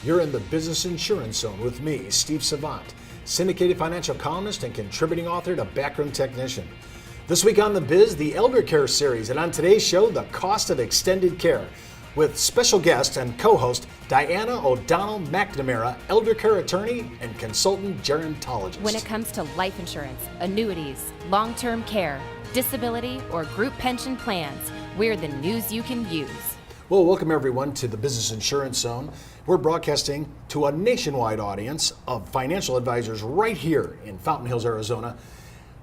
You're in the Business Insurance Zone with me, Steve Savant, syndicated financial columnist and contributing author to Backroom Technician. This week on The Biz, the Elder Care series, and on today's show, the cost of extended care, with special guest and co-host Diana O'Donnell McNamara, elder care attorney and consultant gerontologist. When it comes to life insurance, annuities, long-term care, disability, or group pension plans, we're the news you can use. Well, welcome everyone to the Business Insurance Zone. We're broadcasting to a nationwide audience of financial advisors right here in Fountain Hills, Arizona,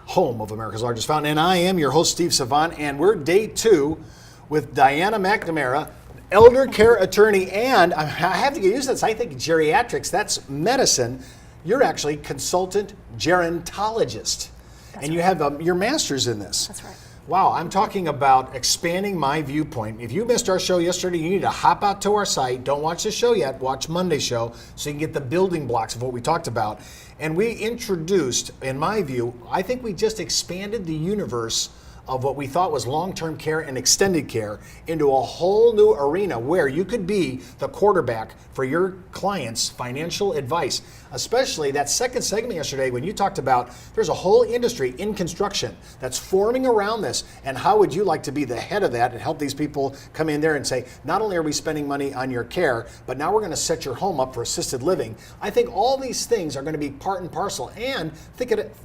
home of America's largest fountain. And I am your host, Steve Savant, and we're day two with Diana McNamara, elder care attorney, and I have to get used to this. I think geriatrics, that's medicine. You're actually consultant gerontologist. That's and you right. have your master's in this. That's right. Wow, I'm talking about expanding my viewpoint. If you missed our show yesterday, you need to hop out to our site. Don't watch the show yet, watch Monday's show so you can get the building blocks of what we talked about. And we introduced, in my view, I think we just expanded the universe of what we thought was long-term care and extended care into a whole new arena where you could be the quarterback for your clients' financial advice. Especially that second segment yesterday when you talked about there's a whole industry in construction that's forming around this, and how would you like to be the head of that and help these people come in there and say, not only are we spending money on your care, but now we're going to set your home up for assisted living. I think all these things are going to be part and parcel. And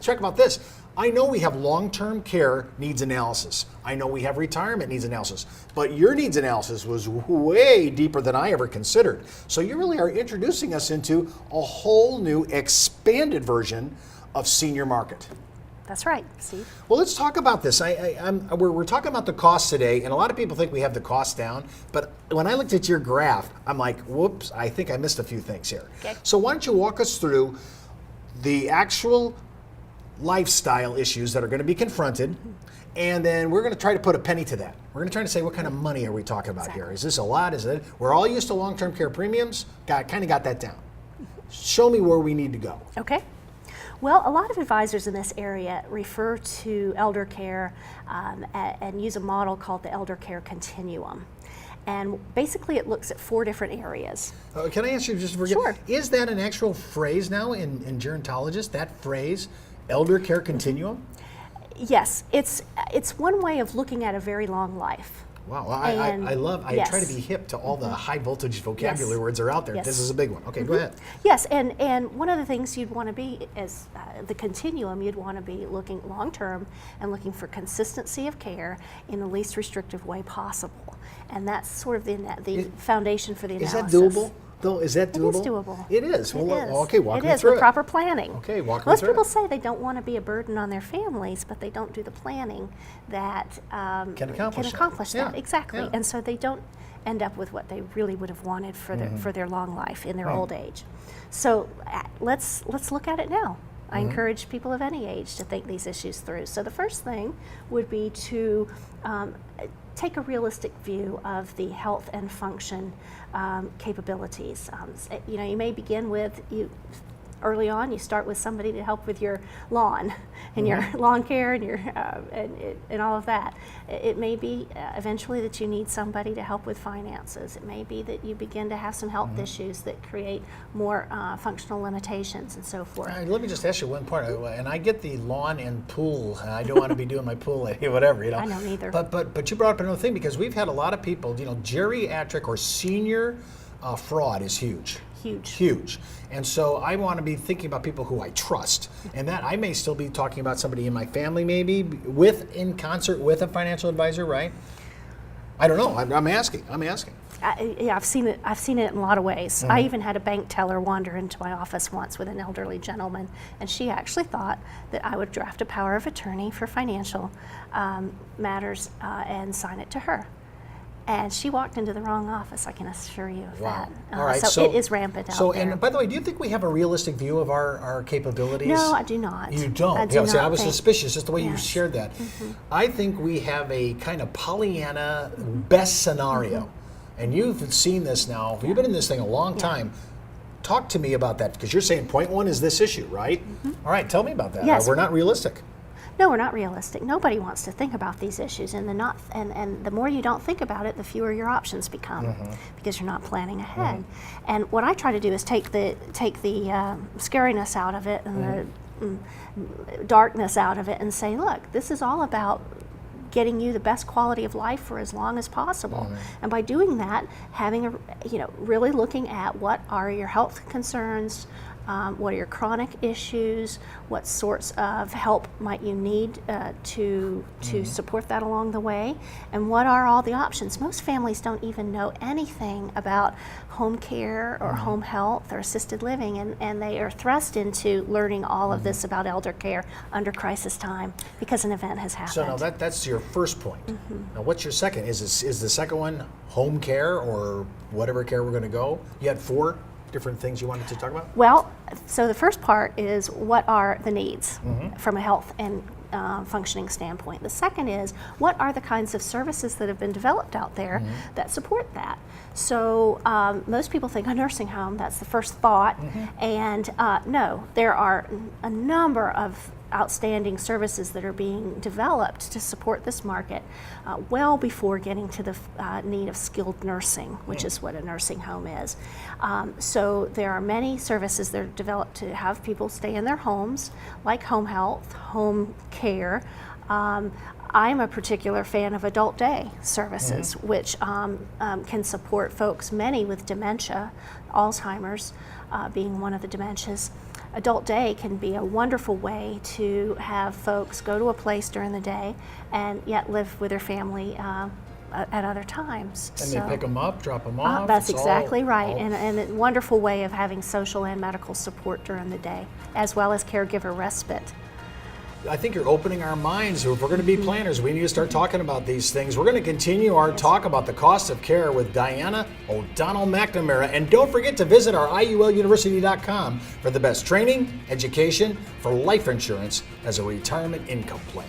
check about this. I know we have long-term care needs analysis. I know we have retirement needs analysis, but your needs analysis was way deeper than I ever considered. So you really are introducing us into a whole new expanded version of senior market. That's right, Steve. Well, let's talk about this. We're talking about the costs today, and a lot of people think we have the cost down, but when I looked at your graph, I'm like, whoops, I think I missed a few things here. Okay. So why don't you walk us through the actual lifestyle issues that are going to be confronted, and then we're going to try to put a penny to that. We're going to try to say, what kind of money are we talking about here? Is this a lot? Is it? We're all used to long-term care premiums. Kind of got that down. Show me where we need to go. Okay. Well, a lot of advisors in this area refer to elder care and use a model called the elder care continuum. And basically it looks at 4 different areas. Can I ask you just Sure. Is that an actual phrase now in gerontologists, that phrase, elder care continuum? Yes, it's one way of looking at a very long life. Wow, I Yes. try to be hip to all the high voltage vocabulary Yes. words that are out there. Yes. This is a big one. Okay, go ahead. Yes, and one of the things you'd want to be as the continuum, you'd want to be looking long term and looking for consistency of care in the least restrictive way possible. And that's sort of the foundation for the Is analysis. that doable? Though, is that doable? It is doable. It is. Well, It is. okay, walk me It is through with it. proper planning. Okay, walk me Most through people it. say they don't want to be a burden on their families, but they don't do the planning that Can accomplish that. that. Exactly. Yeah. And so they don't end up with what they really would have wanted for their long life in their Right. old age. So let's look at it now. I Mm-hmm. encourage people of any age to think these issues through. So the first thing would be to take a realistic view of the health and function capabilities. You may begin with early on. You start with somebody to help with your lawn and your lawn care and your and all of that. It may be eventually that you need somebody to help with finances. It may be that you begin to have some health issues that create more functional limitations and so forth. All right, let me just ask you one part. And I get the lawn and pool. I don't want to be doing my pool, whatever, I know, neither. But you brought up another thing, because we've had a lot of people, geriatric or senior fraud is huge. Huge. And so I want to be thinking about people who I trust, and that I may still be talking about somebody in my family, maybe in concert with a financial advisor, right? I don't know. I'm asking. Yeah, I've seen it in a lot of ways. I even had a bank teller wander into my office once with an elderly gentleman, and she actually thought that I would draft a power of attorney for financial matters and sign it to her. And she walked into the wrong office, I can assure you of that. All right. So it is rampant out there. And by the way, do you think we have a realistic view of our capabilities? No, I do not. You don't? I do not I was think. suspicious just the way you Yes. shared that. I think we have a kind of Pollyanna best scenario. And you've seen this now. You've been in this thing a long time. Talk to me about that, because you're saying point one is this issue, right? All right, tell me about that. Yes. We're not realistic. No, we're not realistic. Nobody wants to think about these issues, and the more you don't think about it, the fewer your options become, because you're not planning ahead. And what I try to do is take the scariness out of it and the darkness out of it, and say, look, this is all about getting you the best quality of life for as long as possible. And by doing that, having really looking at what are your health concerns, what are your chronic issues, what sorts of help might you need to support that along the way, and what are all the options. Most families don't even know anything about home care or home health or assisted living, and they are thrust into learning all of this about elder care under crisis time because an event has happened. So now that's your first point. Now what's your second? Is the second one home care or whatever care we're going to go? You had 4 different things you wanted to talk about? Well, so the first part is what are the needs from a health and functioning standpoint. The second is what are the kinds of services that have been developed out there that support that. So most people think a nursing home, that's the first thought, and no, there are a number of outstanding services that are being developed to support this market well before getting to the need of skilled nursing, which is what a nursing home is. So there are many services that are developed to have people stay in their homes, like home health, home care. I'm a particular fan of adult day services, which can support folks, many with dementia, Alzheimer's being one of the dementias. Adult day can be a wonderful way to have folks go to a place during the day and yet live with their family at other times. And they pick them up, drop them off. That's exactly right, and a wonderful way of having social and medical support during the day, as well as caregiver respite. I think you're opening our minds. If we're going to be planners, we need to start talking about these things. We're going to continue our talk about the cost of care with Diana O'Donnell McNamara. And don't forget to visit our IULUniversity.com for the best training, education for life insurance as a retirement income plan.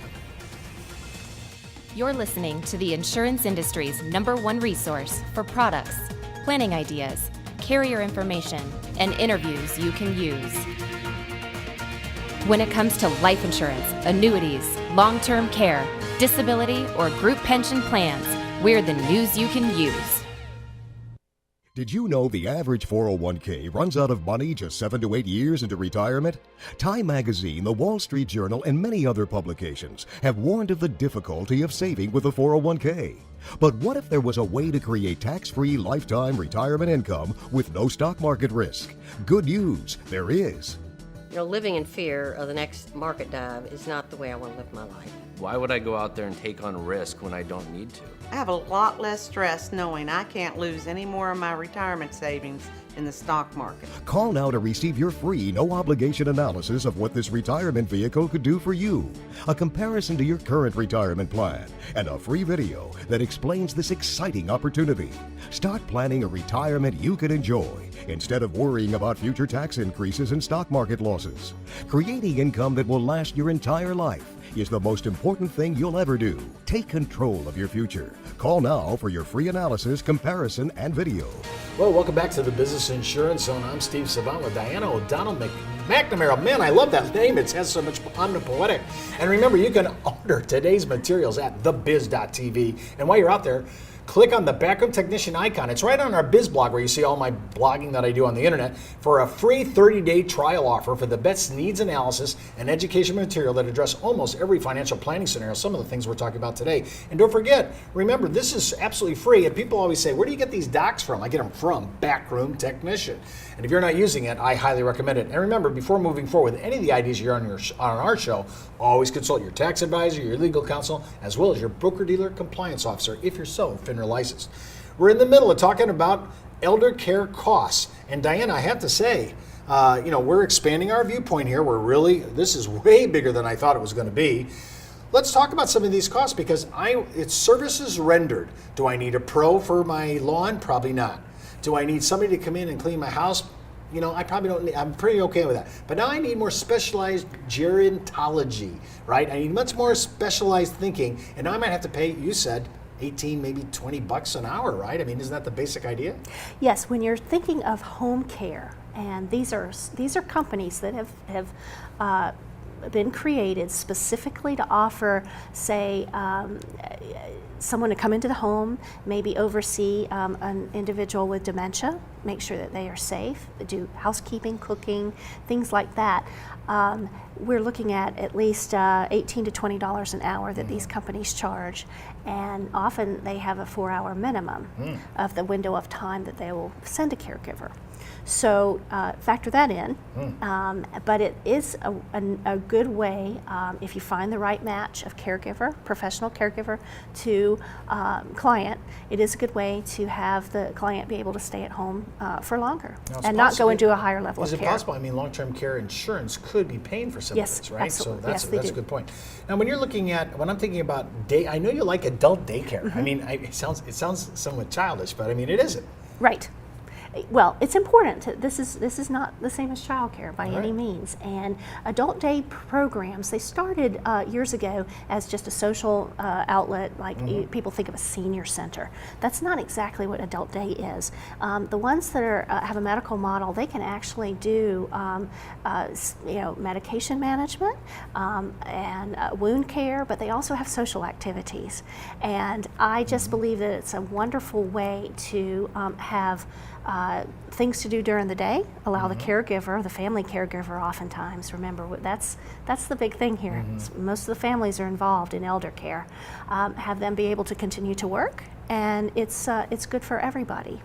You're listening to the insurance industry's #1 resource for products, planning ideas, carrier information, and interviews you can use. When it comes to life insurance, annuities, long-term care, disability, or group pension plans, we're the news you can use. Did you know the average 401k runs out of money just 7 to 8 years into retirement? Time Magazine, the Wall Street Journal, and many other publications have warned of the difficulty of saving with a 401k. But what if there was a way to create tax-free lifetime retirement income with no stock market risk? Good news, there is. Living in fear of the next market dive is not the way I want to live my life. Why would I go out there and take on risk when I don't need to? I have a lot less stress knowing I can't lose any more of my retirement savings in the stock market. Call now to receive your free, no-obligation analysis of what this retirement vehicle could do for you, a comparison to your current retirement plan, and a free video that explains this exciting opportunity. Start planning a retirement you can enjoy instead of worrying about future tax increases and stock market losses. Creating income that will last your entire life is the most important thing you'll ever do. Take control of your future. Call now for your free analysis, comparison, and video. Well, welcome back to the Business Insurance Zone. I'm Steve Savant with Diana O'Donnell McNamara. Man, I love that name. It has so much omnipoetic. And remember, you can order today's materials at thebiz.tv. And while you're out there, click on the Backroom Technician icon. It's right on our Biz blog where you see all my blogging that I do on the internet for a free 30-day trial offer for the best needs analysis and education material that address almost every financial planning scenario, some of the things we're talking about today. And don't forget, remember, this is absolutely free. And people always say, where do you get these docs from? I get them from Backroom Technician. And if you're not using it, I highly recommend it. And remember, before moving forward with any of the ideas you're on our show, always consult your tax advisor, your legal counsel, as well as your broker-dealer compliance officer if you're so FINRA licensed. We're in the middle of talking about elder care costs. And Diana, I have to say, we're expanding our viewpoint here. This is way bigger than I thought it was going to be. Let's talk about some of these costs because it's services rendered. Do I need a pro for my lawn? Probably not. Do I need somebody to come in and clean my house? I probably don't. I'm pretty okay with that. But now I need more specialized gerontology, right? I need much more specialized thinking, and now I might have to pay, you said, 18, maybe $20 an hour, right? I mean, isn't that the basic idea? Yes, when you're thinking of home care, and these are companies that have been created specifically to offer, say, someone to come into the home, maybe oversee an individual with dementia, make sure that they are safe, do housekeeping, cooking, things like that. We're looking at least $18 to $20 an hour that these companies charge, and often they have a 4-hour minimum of the window of time that they will send a caregiver. So factor that in, but it is a good way, if you find the right match of caregiver, professional caregiver to client, it is a good way to have the client be able to stay at home for longer Now, it's and not go possible- into a higher level Is of it care. possible? I mean, long-term care insurance could be paying for some Yes, of this, right? absolutely. So that's, Yes, they that's a do. good point. Now, when you're looking at, when I'm thinking about I know you like adult daycare. Mm-hmm. I mean, it sounds somewhat childish, but I mean, it isn't. Right. Well, it's important. This is not the same as childcare by any Right. means. And adult day programs, they started years ago as just a social outlet, like people think of a senior center. That's not exactly what adult day is. The ones that are have a medical model, they can actually do medication management and wound care, but they also have social activities. And I just believe that it's a wonderful way to have things to do during the day, allow the caregiver, the family caregiver oftentimes, remember that's the big thing here. Most of the families are involved in elder care. Have them be able to continue to work, and it's good for everybody.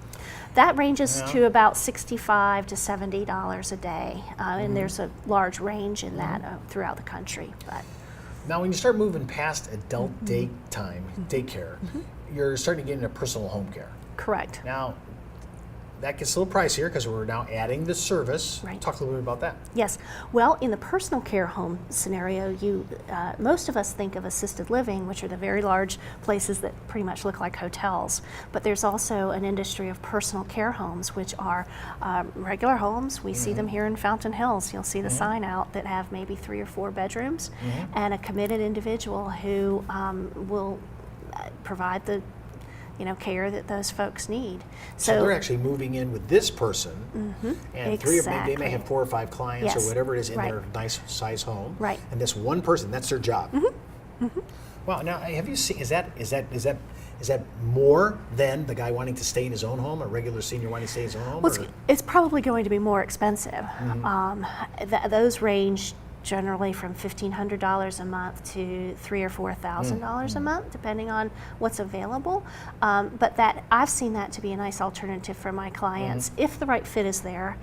That ranges to about $65 to $70 a day, and there's a large range in that throughout the country. But Now, when you start moving past adult daycare, you're starting to get into personal home care. correct. Now, that gets a little pricier because we're now adding the service. Right. Talk a little bit about that. Yes. Well, in the personal care home scenario, most of us think of assisted living, which are the very large places that pretty much look like hotels. But there's also an industry of personal care homes, which are regular homes. We see them here in Fountain Hills. You'll see the sign out that have maybe 3 or 4 bedrooms, and a committed individual who will provide the care that those folks need. So they're actually moving in with this person, and they may have 4 or 5 clients Yes. or whatever it is in Right. their nice size home. Right. And this one person, that's their job. Well, now have you seen? Is that more than the guy wanting to stay in his own home, a regular senior wanting to stay in his own home? Well, or- it's probably going to be more expensive. Those range generally from $1,500 a month to $3,000 or $4,000 a month, depending on what's available. But I've seen that to be a nice alternative for my clients, if the right fit is there,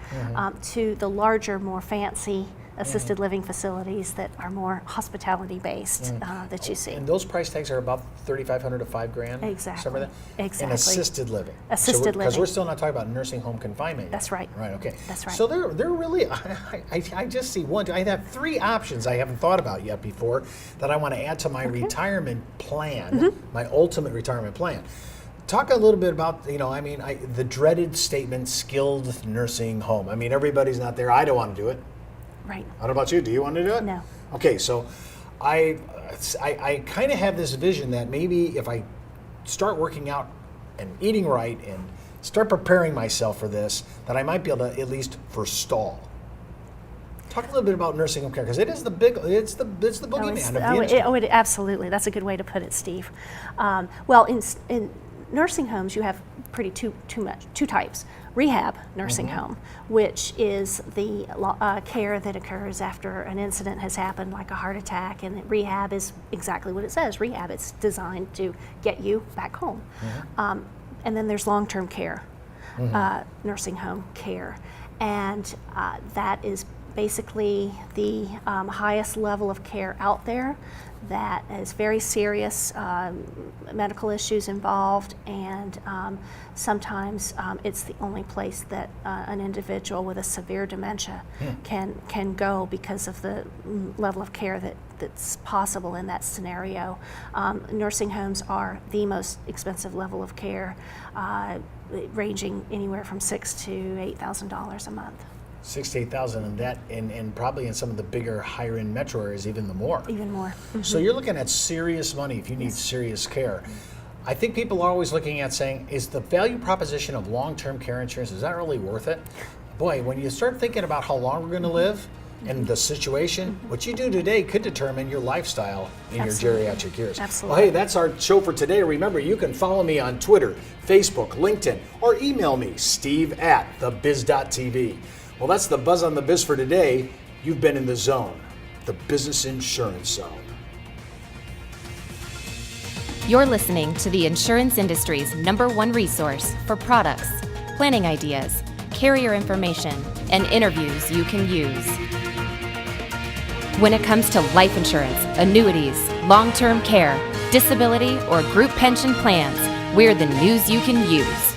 to the larger, more fancy assisted living facilities that are more hospitality based that you see. And those price tags are about $3,500 to $5,000. Exactly. Somewhere there? Exactly. In assisted living. Assisted Because we're living. still not talking about nursing home confinement. Yet. That's right. Right. Okay. That's right. So they're really. I just see one. I have 3 options I haven't thought about yet before that I want to add to my retirement plan, my ultimate retirement plan. Talk a little bit about, the dreaded statement, skilled nursing home. I mean, everybody's not there. I don't want to do it. Right. What about you? Do you want to do it? No. Okay, so I kind of have this vision that maybe if I start working out and eating right and start preparing myself for this, that I might be able to at least forestall. Talk a little bit about nursing home care because it's the boogeyman of the industry. Absolutely. That's a good way to put it, Steve. Well, in nursing homes, you have two types. Rehab nursing home, which is the care that occurs after an incident has happened, like a heart attack, and rehab is exactly what it says. Rehab, it's designed to get you back home. And then there's long-term care, nursing home care, and that is basically the highest level of care out there. That is very serious medical issues involved, and sometimes it's the only place that an individual with a severe dementia can go because of the level of care that's possible in that scenario. Nursing homes are the most expensive level of care, ranging anywhere from $6,000 to $8,000 a month. 68,000, and that, and probably in some of the bigger, higher end metro areas, even the more. Even more. So you're looking at serious money if you need serious care. I think people are always looking at saying, is the value proposition of long-term care insurance, is that really worth it? Boy, when you start thinking about how long we're going to live, and the situation, what you do today could determine your lifestyle in Absolutely. your geriatric years. Absolutely. Well, hey, that's our show for today. Remember, you can follow me on Twitter, Facebook, LinkedIn, or email me, steve@thebiz.tv. Well, that's the Buzz on the Biz for today. You've been in the zone, the business insurance zone. You're listening to the insurance industry's #1 resource for products, planning ideas, carrier information, and interviews you can use. When it comes to life insurance, annuities, long-term care, disability, or group pension plans, we're the news you can use.